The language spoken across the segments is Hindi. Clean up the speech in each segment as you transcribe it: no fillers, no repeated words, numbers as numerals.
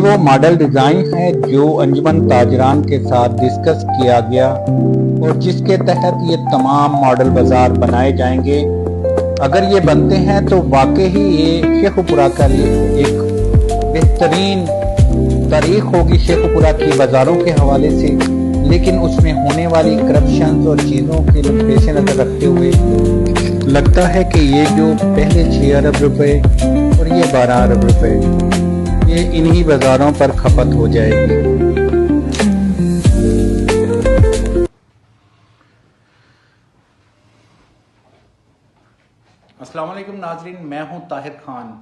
वो मॉडल डिज़ाइन है जो अंजुमन ताजरान के साथ डिस्कस किया गया और जिसके तहत ये तमाम मॉडल बाजार बनाए जाएंगे। अगर ये बनते हैं तो वाकई ही ये शेखुपुरा का लिए एक बेहतरीन तारीख होगी शेखुपुरा की बाजारों के हवाले से। लेकिन उसमें होने वाली करप्शन और चीज़ों के पेश नज़र रखते हुए लगता है कि ये जो पहले 6 अरब रुपए और ये 12 अरब रुपए ये इन्हीं बाजारों पर खपत हो जाएगी। अस्सलाम वालेकुम नाजरीन, मैं हूं ताहिर खान।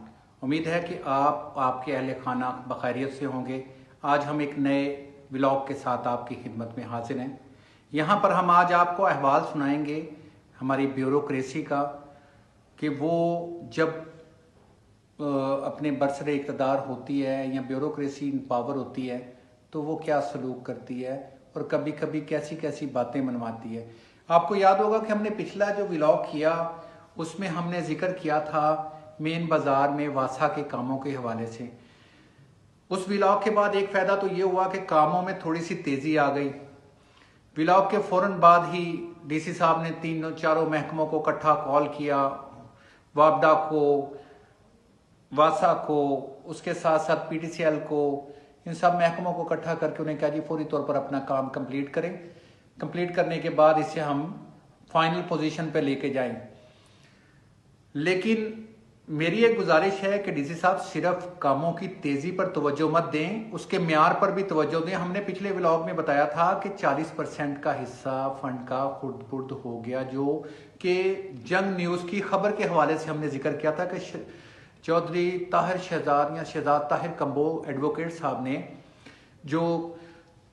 उम्मीद है कि आप आपके अहले खाना बखैरियत से होंगे। आज हम एक नए व्लॉग के साथ आपकी खिदमत में हाजिर हैं। यहाँ पर हम आज आपको अहवाल सुनाएंगे हमारी ब्यूरोक्रेसी का कि वो जब अपने बरसरे इक़्तिदार होती है या ब्यूरोक्रेसी इन पावर होती है तो वो क्या सलूक करती है और कभी कभी कैसी कैसी बातें मनवाती है। आपको याद होगा कि हमने पिछला जो व्लॉग किया उसमें हमने जिक्र किया था मेन बाजार में वासा के कामों के हवाले से। उस व्लॉग के बाद एक फ़ायदा तो ये हुआ कि कामों में थोड़ी सी तेज़ी आ गई। व्लॉग के फ़ौरन बाद ही डीसी साहब ने तीनों चारों महकमों को इकट्ठा कॉल किया, वापडा को, वासा को, उसके साथ साथ पीटीसीएल को, इन सब महकमों को इकट्ठा करके उन्हें कहा जी फौरी तौर पर अपना काम कंप्लीट करें। कंप्लीट करने के बाद इसे हम फाइनल पोजीशन पे लेके जाएं। लेकिन मेरी एक गुजारिश है कि डीसी साहब सिर्फ कामों की तेजी पर तवज्जो मत दें, उसके म्यार पर भी तवज्जो दें। हमने पिछले व्लॉग में बताया था कि 40% का हिस्सा फंड का खुर्द हो गया, जो कि जंग न्यूज़ की खबर के हवाले से हमने जिक्र किया था कि चौधरी ताहिर शहजाद या शहजाद ताहिर कंबो एडवोकेट साहब ने जो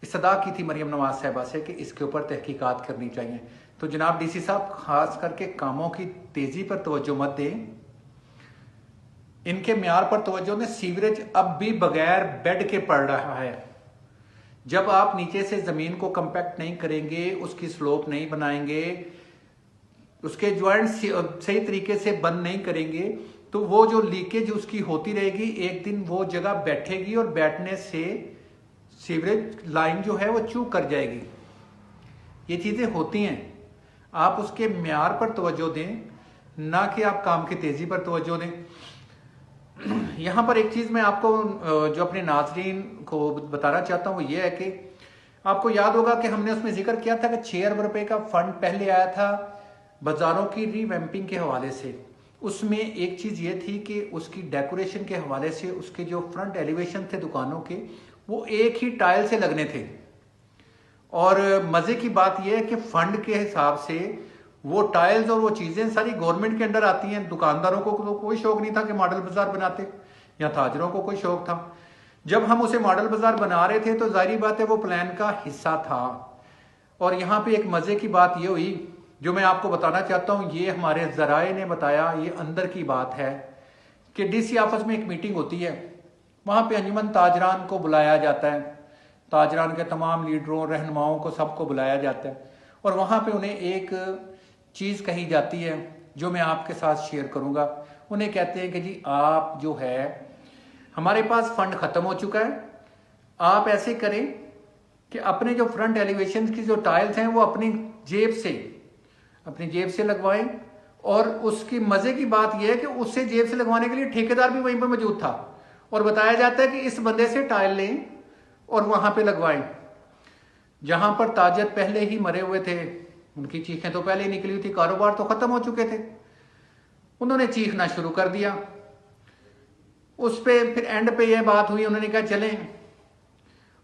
इस्तदा की थी मरियम नवाज साहिबा से कि इसके ऊपर तहकीकात करनी चाहिए। तो जनाब डीसी साहब खास करके कामों की तेजी पर तवज्जो मत दें, इनके म्यार पर तवज्जो दें। सीवरेज अब भी बगैर बेड के पड़ रहा है। जब आप नीचे से जमीन को कंपैक्ट नहीं करेंगे, उसकी स्लोप नहीं बनाएंगे, उसके ज्वाइंट सही तरीके से बंद नहीं करेंगे तो वो जो लीकेज उसकी होती रहेगी, एक दिन वो जगह बैठेगी और बैठने से सीवरेज लाइन जो है वो चूक कर जाएगी। ये चीजें होती हैं। आप उसके म्यार पर तवज्जो दें, ना कि आप काम की तेजी पर तवज्जो दें। यहां पर एक चीज मैं आपको जो अपने नाजरीन को बताना चाहता हूं वो ये है कि आपको याद होगा कि हमने उसमें जिक्र किया था कि 6 अरब रुपए का फंड पहले आया था बाजारों की रीवैम्पिंग के हवाले से। उसमें एक चीज ये थी कि उसकी डेकोरेशन के हवाले से उसके जो फ्रंट एलिवेशन थे दुकानों के वो एक ही टाइल से लगने थे। और मजे की बात यह है कि फंड के हिसाब से वो टाइल्स और वो चीजें सारी गवर्नमेंट के अंडर आती हैं। दुकानदारों को तो कोई शौक नहीं था कि मॉडल बाजार बनाते, या ताजरों को कोई शौक था। जब हम उसे मॉडल बाजार बना रहे थे तो जाहिर बात है वो प्लान का हिस्सा था। और यहाँ पे एक मजे की बात ये हुई जो मैं आपको बताना चाहता हूँ, ये हमारे जराए ने बताया, ये अंदर की बात है कि डीसी ऑफिस में एक मीटिंग होती है, वहां पे अंजुमन ताजरान को बुलाया जाता है, ताजरान के तमाम लीडरों रहनुमाओं को सबको बुलाया जाता है और वहां पे उन्हें एक चीज कही जाती है जो मैं आपके साथ शेयर करूंगा। उन्हें कहते हैं कि जी आप जो है हमारे पास फंड खत्म हो चुका है, आप ऐसे करें कि अपने जो फ्रंट एलिवेशन की जो टाइल्स हैं वो अपनी जेब से लगवाएं। और उसकी मजे की बात यह है कि उससे जेब से लगवाने के लिए ठेकेदार भी वहीं पर मौजूद था और बताया जाता है कि इस बंदे से टाइल लें और वहां पे लगवाएं। जहां पर ताजर पहले ही मरे हुए थे, उनकी चीखें तो पहले ही निकली हुई थी, कारोबार तो खत्म हो चुके थे, उन्होंने चीखना शुरू कर दिया। उस पे फिर एंड पे यह बात हुई, उन्होंने कहा चलें।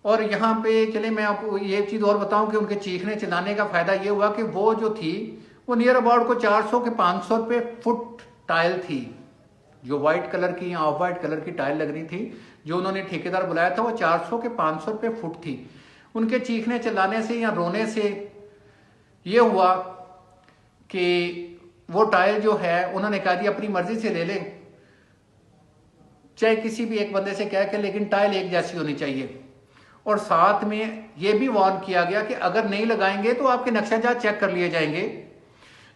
और यहाँ पे चले मैं आपको ये चीज और बताऊं कि उनके चीखने चिल्लाने का फायदा ये हुआ कि वो जो थी वो नियर अबाउट को 400 के 500 रुपये फुट टाइल थी, जो व्हाइट कलर की या ऑफ व्हाइट कलर की टाइल लगनी थी। जो उन्होंने ठेकेदार बुलाया था वो 400 के 500 रुपये फुट थी। उनके चीखने चिल्लाने से या रोने से ये हुआ कि वो टाइल जो है उन्होंने कहा जी अपनी मर्जी से ले लें, चाहे किसी भी एक बंदे से कह के, लेकिन टाइल एक जैसी होनी चाहिए। और साथ में यह भी वार्न किया गया कि अगर नहीं लगाएंगे तो आपके नक्शाजात चेक कर लिए जाएंगे,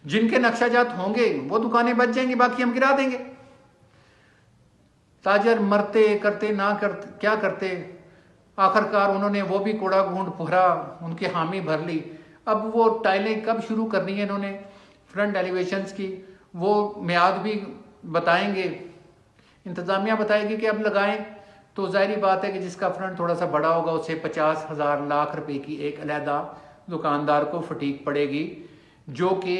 जिनके नक्शाजात होंगे वो दुकानें बच जाएंगी, बाकी हम गिरा देंगे। ताजर मरते करते ना करते क्या करते, आखिरकार उन्होंने वो भी कूड़ा घूंढ भरा, उनकी हामी भर ली। अब वो टाइलें कब शुरू करनी है इन्होंने फ्रंट एलिवेशंस की, वो मियाद भी बताएंगे, इंतज़ामिया बताएगी कि अब लगाएं। तो जाहिर बात है कि जिसका फ्रंट थोड़ा सा बड़ा होगा उसे 50,000 लाख रुपए की एक अलहदा दुकानदार को फटीक पड़ेगी, जो कि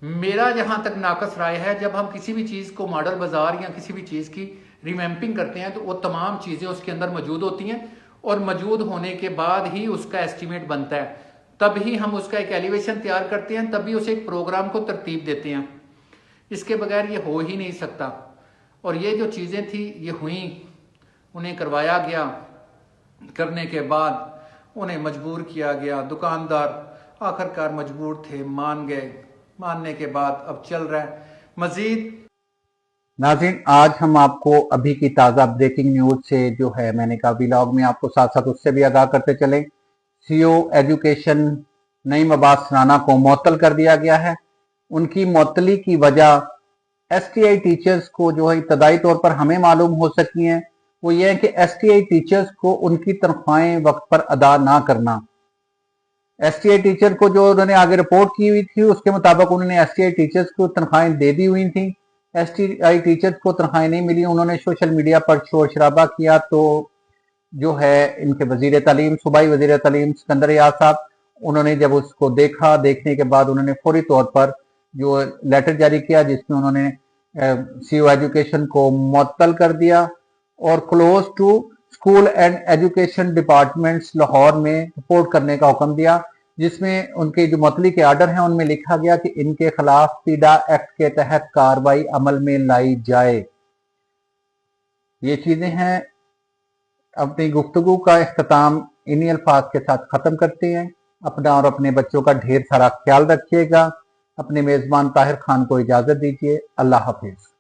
मेरा जहां तक नाकस राय है, जब हम किसी भी चीज़ को मॉडल बाजार या किसी भी चीज़ की रिवैम्पिंग करते हैं तो वो तमाम चीज़ें उसके अंदर मौजूद होती हैं और मौजूद होने के बाद ही उसका एस्टीमेट बनता है, तभी हम उसका एक एलिवेशन तैयार करते हैं, तभी उसे एक प्रोग्राम को तरतीब देते हैं। इसके बगैर ये हो ही नहीं सकता। और ये जो चीज़ें थी ये हुई, उन्हें करवाया गया, करने के बाद उन्हें मजबूर किया गया, दुकानदार आखिरकार मजबूर थे, मान गए, मानने के बाद अब चल रहा है मजीद। नाज़रीन, आज हम आपको अभी की ताज़ा ब्रेकिंग न्यूज़ से जो है, मैंने कहा व्लॉग में आपको साथ साथ उससे भी आगाह करते चले। सीओ एजुकेशन नईम अब्बास राना को मुअत्तल कर दिया गया है। उनकी मुअत्तली की वजह एसटीआई टीचर्स को जो है इब्तदाई तौर पर हमें मालूम हो सकी हैं, वो ये है कि एसटीआई टीचर्स को उनकी तनख्वाहें वक्त पर अदा ना करना। एसटीआई टीचर को जो उन्होंने आगे रिपोर्ट की हुई थी उसके मुताबिक उन्होंने एसटीआई टीचर्स को तनख्वाहें दे दी हुई थी। एसटीआई टीचर्स को तनख्वाहें नहीं मिली, उन्होंने सोशल मीडिया पर शोर शराबा किया। तो जो है इनके वजीर तालीम, सूबाई वजीर तालीम सिकंदर याद साहब, उन्होंने जब उसको देखा, देखने के बाद उन्होंने फौरी तौर पर जो लेटर जारी किया जिसमें उन्होंने सीओ एजुकेशन को मुअत्तल कर दिया और close to school and education departments Lahore में रिपोर्ट करने का हुक्म दिया, जिसमें उनके जो मुअत्तली के आर्डर हैं उनमें लिखा गया कि इनके खिलाफ पीडा एक्ट के तहत कार्रवाई अमल में लाई जाए। ये चीजें हैं। अपनी गुफ्तगू का इख्तिताम इन्हीं अल्फाज के साथ ख़त्म करते हैं। अपना और अपने बच्चों का ढेर सारा ख्याल रखिएगा। अपने मेज़बान ताहिर खान को इजाज़त दीजिए। अल्लाह हाफिज़।